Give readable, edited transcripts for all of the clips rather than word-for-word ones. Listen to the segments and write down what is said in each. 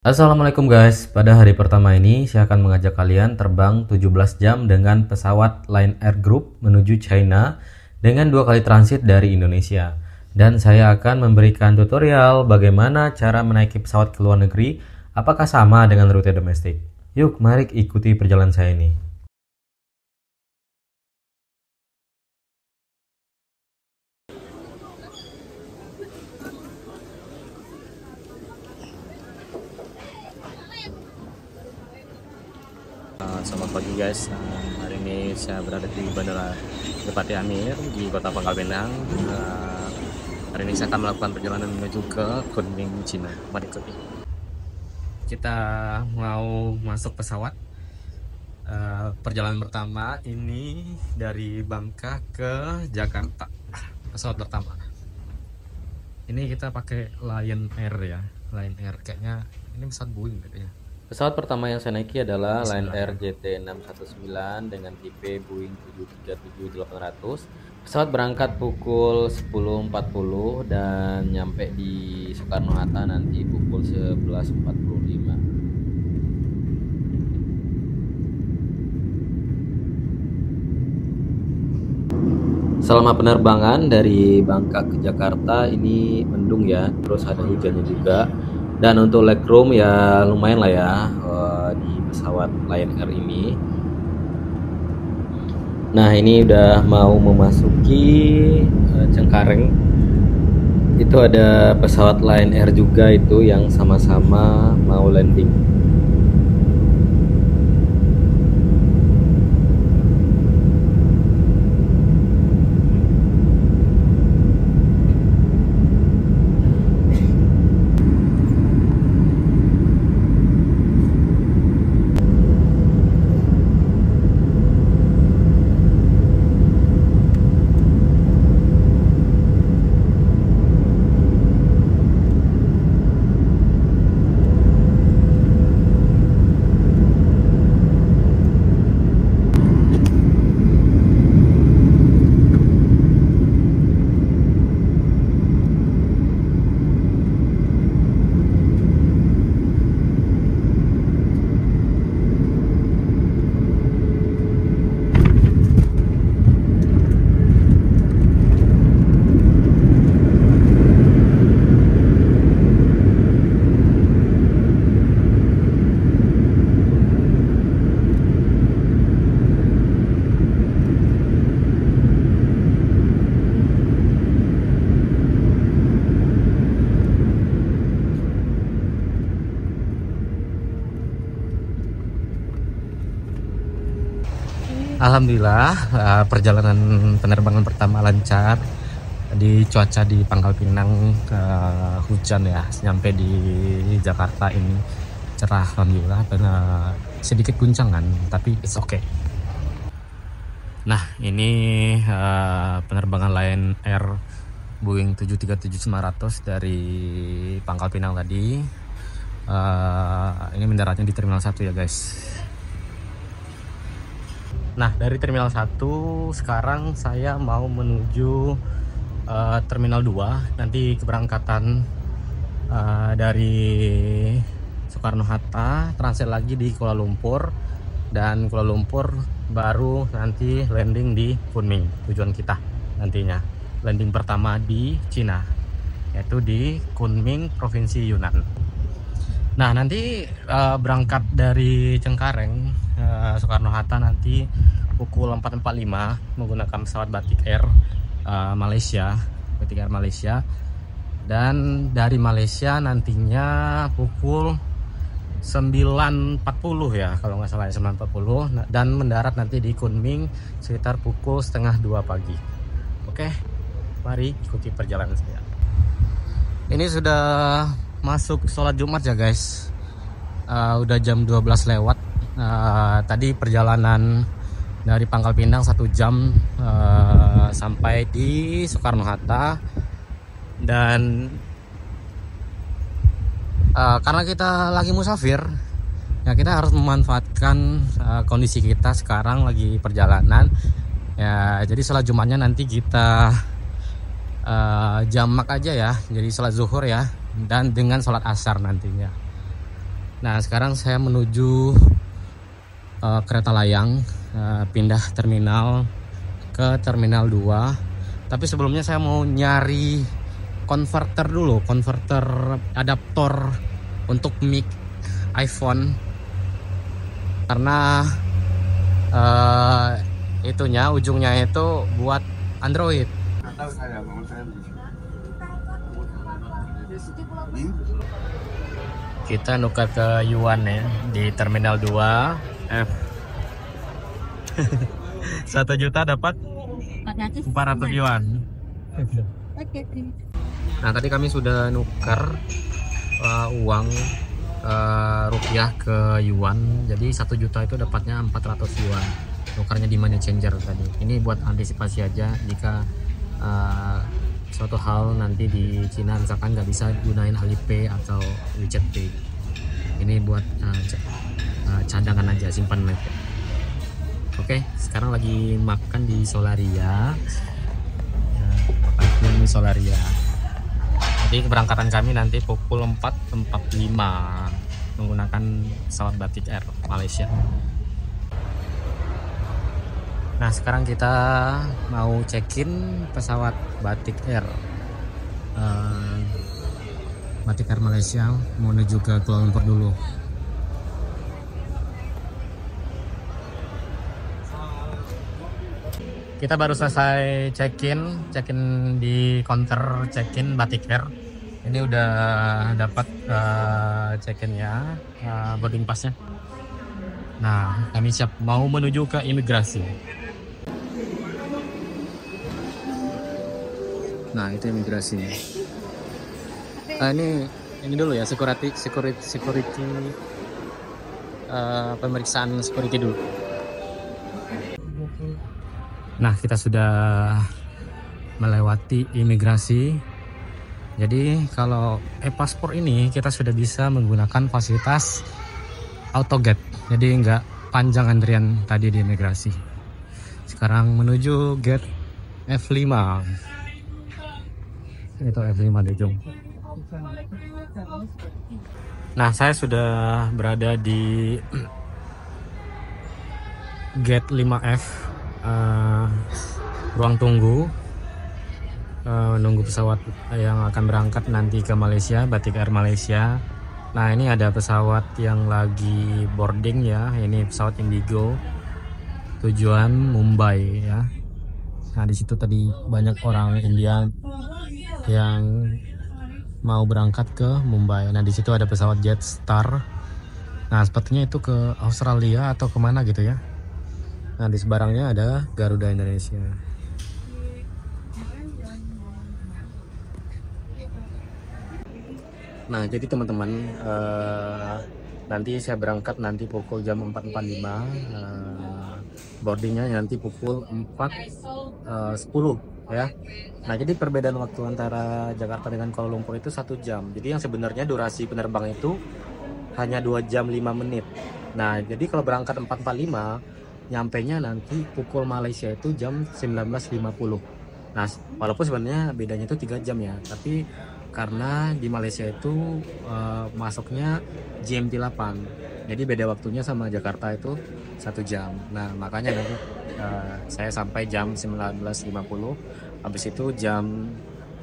Assalamualaikum guys, pada hari pertama ini saya akan mengajak kalian terbang 17 jam dengan pesawat Lion Air Group menuju China dengan 2 kali transit dari Indonesia. Dan saya akan memberikan tutorial bagaimana cara menaiki pesawat ke luar negeri, apakah sama dengan rute domestik. Yuk mari ikuti perjalanan saya ini. Selamat pagi guys. Hari ini saya berada di Bandara Depati Amir di Kota Pangkal Pinang. Hari ini saya akan melakukan perjalanan menuju ke Kunming, Cina. Mari ikuti. Kita mau masuk pesawat. Perjalanan pertama ini dari Bangka ke Jakarta. Pesawat pertama. Ini kita pakai Lion Air ya. Lion Air kayaknya ini pesawat Boeing katanya. Pesawat pertama yang saya naiki adalah Lion Air JT619 dengan tipe Boeing 737-800. Pesawat berangkat pukul 10.40 dan nyampe di Soekarno-Hatta nanti pukul 11.45. Selama penerbangan dari Bangka ke Jakarta ini mendung ya, terus ada hujannya juga. Dan untuk legroom ya lumayan lah ya di pesawat Lion Air ini. Nah ini udah mau memasuki Cengkareng. Itu ada pesawat Lion Air juga itu yang sama-sama mau landing. Alhamdulillah perjalanan penerbangan pertama lancar. Di cuaca di Pangkal Pinang hujan ya, nyampe di Jakarta ini cerah alhamdulillah, dan sedikit guncangan tapi it's okay. Nah ini penerbangan Lion Air Boeing 737-900 dari Pangkal Pinang tadi. Ini mendaratnya di Terminal 1 ya guys. Nah dari Terminal 1 sekarang saya mau menuju Terminal 2. Nanti keberangkatan dari Soekarno-Hatta, transit lagi di Kuala Lumpur, dan Kuala Lumpur baru nanti landing di Kunming, tujuan kita nantinya. Landing pertama di Cina, yaitu di Kunming, Provinsi Yunnan. Nah nanti berangkat dari Cengkareng Soekarno-Hatta nanti pukul 4.45 menggunakan pesawat Batik Air Malaysia, Batik Air Malaysia. Dan dari Malaysia nantinya pukul 9.40 ya kalau nggak salah ya, 9.40, dan mendarat nanti di Kunming sekitar pukul 1:30 pagi. Oke, mari ikuti perjalanan saya. Ini sudah masuk sholat Jumat ya guys. Udah jam 12 lewat. Tadi perjalanan dari Pangkal Pinang 1 jam sampai di Soekarno-Hatta. Dan karena kita lagi musafir ya, kita harus memanfaatkan kondisi kita sekarang lagi perjalanan ya. Jadi sholat Jumatnya nanti kita jamak aja ya, jadi sholat zuhur ya, dan dengan sholat asar nantinya. Nah, sekarang saya menuju kereta layang, pindah terminal ke terminal 2. Tapi sebelumnya saya mau nyari konverter dulu, konverter adaptor untuk mic iPhone, karena ujungnya itu buat Android. Kita nuker ke Yuan ya di terminal 2 F. 1 juta dapat 400 Yuan. Nah, tadi kami sudah nuker uang rupiah ke Yuan. Jadi 1 juta itu dapatnya 400 Yuan. Nukarnya di money changer tadi. Ini buat antisipasi aja jika suatu hal nanti di Cina misalkan nggak bisa gunain Alipay atau WeChat Pay. Ini buat cadangan aja, simpan aja. Oke, sekarang lagi makan di Solaria. Makan di Solaria. Jadi keberangkatan kami nanti pukul 4.45 menggunakan pesawat Batik Air Malaysia. Nah, sekarang kita mau check-in pesawat Batik Air Malaysia, menuju ke Kuala Lumpur dulu. Kita baru selesai check-in di counter check-in Batik Air. Ini udah dapat check-in ya, boarding passnya. Nah, kami siap mau menuju ke imigrasi. Nah, itu imigrasi. Ini dulu ya, security pemeriksaan security dulu. Nah, kita sudah melewati imigrasi. Jadi kalau e-paspor ini kita sudah bisa menggunakan fasilitas autogate. Jadi nggak panjang antrian tadi di imigrasi. Sekarang menuju gate F5. Itu F5 di ujung. Nah, saya sudah berada di gate 5F, ruang tunggu, menunggu pesawat yang akan berangkat nanti ke Malaysia, Batik Air Malaysia. Nah, ini ada pesawat yang lagi boarding ya, ini pesawat Indigo tujuan Mumbai ya. Nah, di situ tadi banyak orang India yang mau berangkat ke Mumbai. Nah, di situ ada pesawat Jetstar. Nah, sepertinya itu ke Australia atau kemana gitu ya. Nah, di seberangnya ada Garuda Indonesia. Nah, jadi teman-teman, nanti saya berangkat nanti pukul jam 4.45, boardingnya nanti pukul 4.10 ya. Nah, jadi perbedaan waktu antara Jakarta dengan Kuala Lumpur itu 1 jam. Jadi yang sebenarnya durasi penerbangan itu hanya 2 jam 5 menit. Nah, jadi kalau berangkat 4.45, nyampainya nanti pukul Malaysia itu jam 19.50. Nah, walaupun sebenarnya bedanya itu 3 jam ya, tapi karena di Malaysia itu masuknya GMT 8, jadi beda waktunya sama Jakarta itu 1 jam. Nah, makanya nanti saya sampai jam 19.50, habis itu jam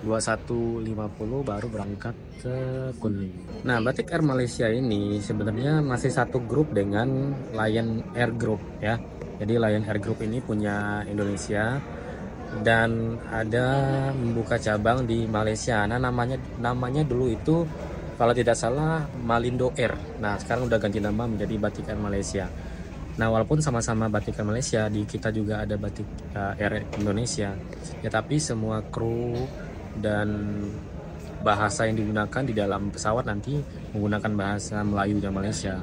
21.50 baru berangkat ke Kunming. Nah, Batik Air Malaysia ini sebenarnya masih satu grup dengan Lion Air Group ya. Jadi Lion Air Group ini punya Indonesia dan ada membuka cabang di Malaysia. Nah, namanya dulu itu kalau tidak salah Malindo Air. Nah, sekarang udah ganti nama menjadi Batik Air Malaysia. Nah, walaupun sama-sama Batik Air Malaysia, di kita juga ada Batik Air Indonesia ya, tapi semua kru dan bahasa yang digunakan di dalam pesawat nanti menggunakan bahasa Melayu dan Malaysia.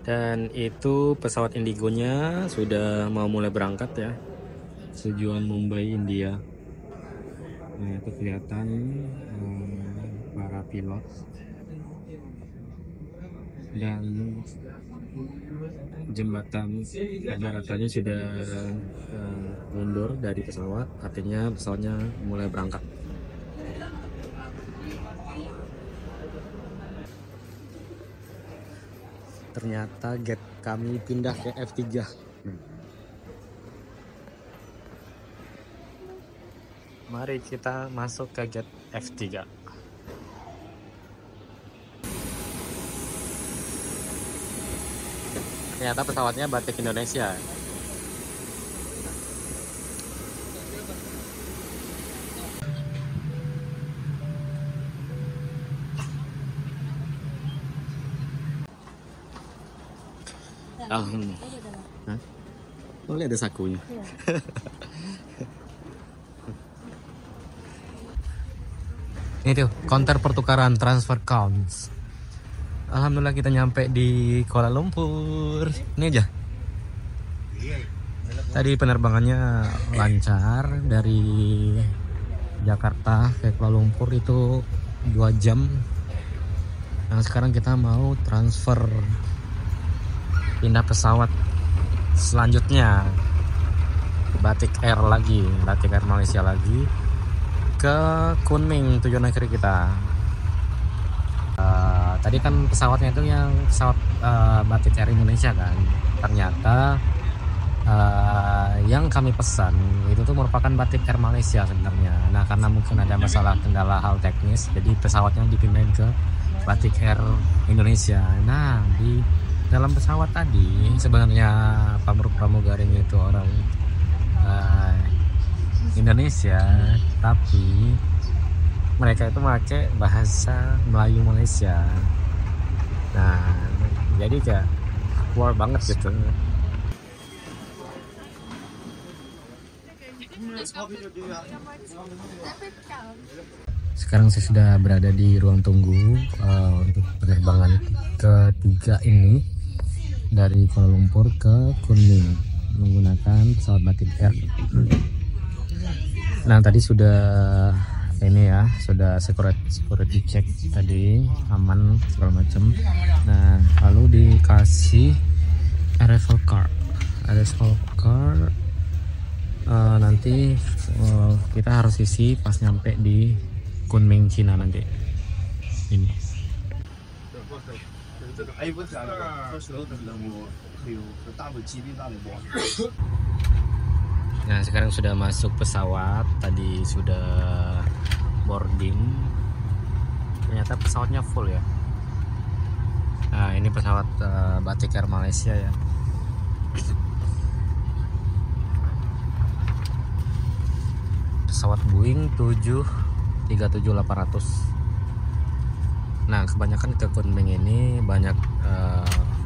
Dan itu pesawat Indigonya sudah mau mulai berangkat ya, tujuan Mumbai, India. Nah, itu kelihatan para pilot dan jembatan daratannya sudah mundur dari pesawat, artinya pesawatnya mulai berangkat. ternyata gate kami pindah ke F3. Mari kita masuk ke gate F3. Ternyata pesawatnya Batik Indonesia. Hah? Oh, lihat ada sakunya. Ini tuh counter pertukaran transfer counts. Alhamdulillah kita nyampe di Kuala Lumpur. Ini aja. Tadi penerbangannya lancar dari Jakarta ke Kuala Lumpur itu 2 jam. Nah, sekarang kita mau transfer, pindah pesawat selanjutnya Batik Air lagi, Batik Air Malaysia lagi ke Kunming, tujuan akhir kita. Tadi kan pesawatnya itu yang pesawat Batik Air Indonesia kan, ternyata yang kami pesan itu tuh merupakan Batik Air Malaysia sebenarnya. Nah, karena mungkin ada masalah kendala hal teknis, jadi pesawatnya dipindahin ke Batik Air Indonesia. Nah, di dalam pesawat tadi sebenarnya pramugari itu orang Indonesia, tapi mereka itu pakai bahasa Melayu Malaysia. Nah, jadi kayak keluar banget gitu. Sekarang saya sudah berada di ruang tunggu untuk penerbangan ketiga ini dari Kuala Lumpur ke Kunming menggunakan pesawat Batik Air. Nah, tadi sudah ini ya, sudah security check tadi, aman segala macam. Nah, lalu dikasih arrival card. Nanti kita harus isi pas nyampe di Kunming, Cina nanti. Ini. Nah, sekarang sudah masuk pesawat, tadi sudah boarding. Ternyata pesawatnya full ya. Nah, ini pesawat Batik Air Malaysia ya. Pesawat Boeing 737-800. Nah, kebanyakan ke Kunming ini banyak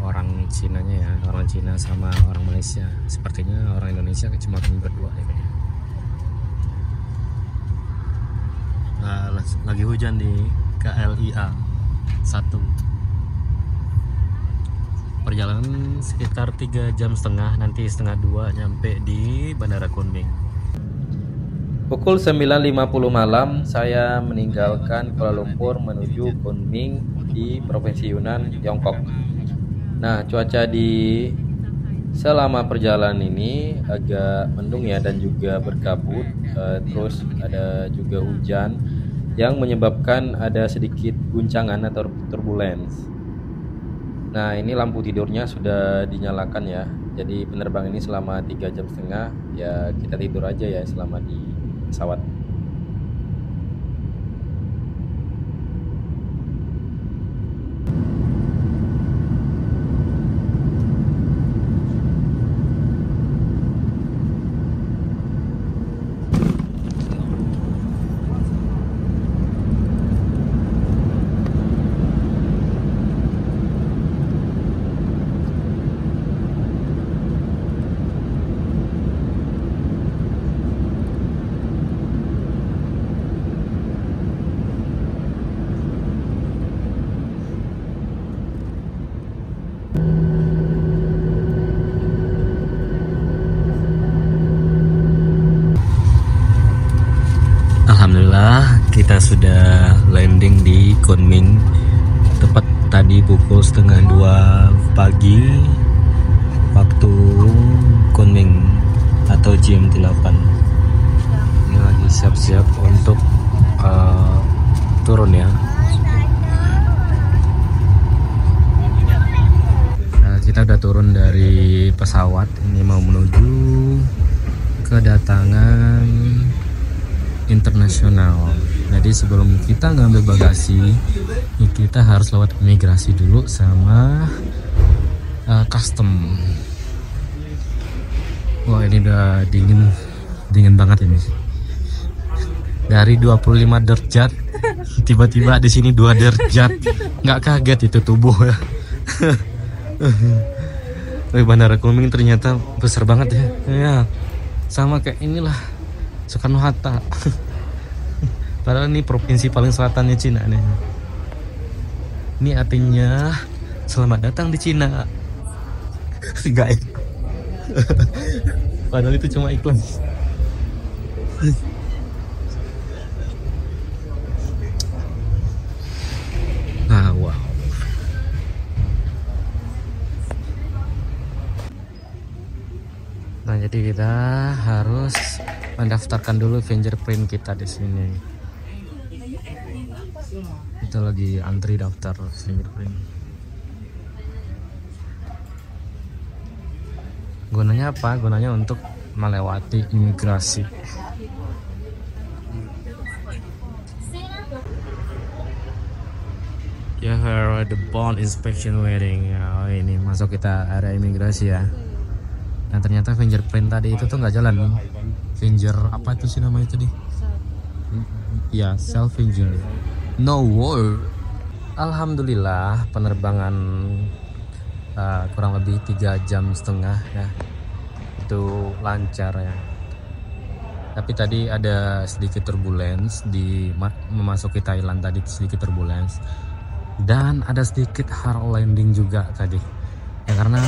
orang Cinanya ya, orang Cina sama orang Malaysia. Sepertinya orang Indonesia cuma berdua ya kayaknya. Nah, lagi hujan di KLIA 1. Perjalanan sekitar 3,5 jam, nanti 1:30 nyampe di Bandara Kunming. Pukul 9.50 malam saya meninggalkan Kuala Lumpur menuju Kunming di Provinsi Yunnan, Tiongkok. Nah, cuaca di selama perjalanan ini agak mendung ya dan juga berkabut, terus ada juga hujan yang menyebabkan ada sedikit guncangan atau turbulence. Nah, ini lampu tidurnya sudah dinyalakan ya. Jadi penerbangan ini selama 3,5 jam ya kita tidur aja ya selama di pesawat. Alhamdulillah kita sudah landing di Kunming tepat tadi pukul 1:30 pagi waktu Kunming atau GMT 8. Ini lagi siap-siap untuk turun ya. pesawat ini mau menuju kedatangan internasional. Jadi sebelum kita ngambil bagasi, kita harus lewat imigrasi dulu sama custom. Wah, ini udah dingin banget ini. Dari 25 derajat tiba-tiba di sini 2 derajat. Nggak kaget itu tubuh ya. Bandara Kunming ternyata besar banget ya. Ya, sama kayak inilah Soekarno Hatta. Padahal ini provinsi paling selatannya Cina nih. Ini artinya selamat datang di Cina. Enggak ya? Padahal itu cuma iklan. Ah, wow. Nah, jadi kita harus mendaftarkan dulu fingerprint kita di sini. Kita lagi antri daftar fingerprint. Gunanya apa? Gunanya untuk melewati imigrasi. Ya, here the bond inspection waiting. Ya, ini masuk kita area imigrasi ya. Nah, ternyata fingerprint tadi itu tuh nggak jalan. Finger apa itu sih namanya tadi? Ya, self finger. No word. Alhamdulillah penerbangan kurang lebih 3,5 jam ya. Itu lancar ya. Tapi tadi ada sedikit turbulence di memasuki Thailand tadi, sedikit turbulence. Dan ada sedikit hard landing juga tadi ya, karena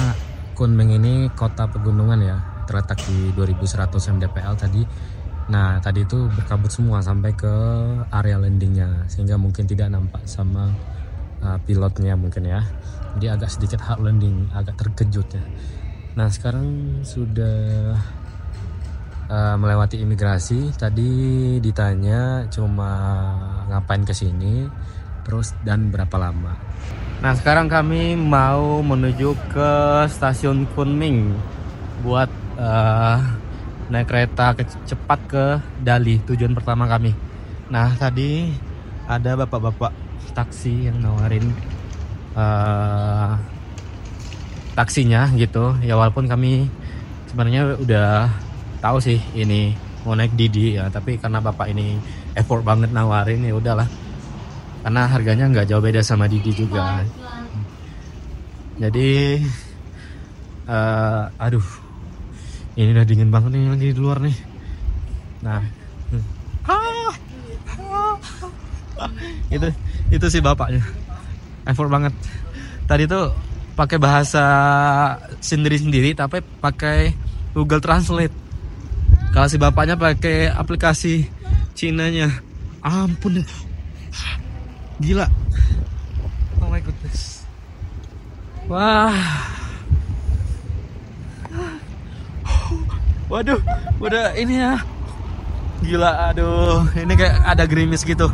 Kunming ini kota pegunungan ya, terletak di 2100 mdpl tadi. Nah, tadi itu berkabut semua sampai ke area landingnya, sehingga mungkin tidak nampak sama pilotnya mungkin ya. Jadi agak sedikit hard landing, agak terkejut ya. Nah, sekarang sudah melewati imigrasi. Tadi ditanya cuma ngapain kesini, terus dan berapa lama. Nah, sekarang kami mau menuju ke stasiun Kunming buat naik kereta cepat ke Dali, tujuan pertama kami. Nah, tadi ada bapak-bapak taksi yang nawarin taksinya gitu ya, walaupun kami sebenarnya udah tahu sih ini mau naik Didi ya, tapi karena bapak ini effort banget nawarin, ya udahlah, karena harganya nggak jauh beda sama Didi juga. Jadi aduh, ini udah dingin banget nih lagi di luar nih. Nah, itu sih bapaknya effort banget. Tadi tuh pakai bahasa sendiri-sendiri, tapi pakai Google Translate. Kalau si bapaknya pakai aplikasi Cinanya, ampun deh, gila. Oh my goodness. Wah, waduh, udah ini ya, gila. Aduh, ini kayak ada gerimis gitu.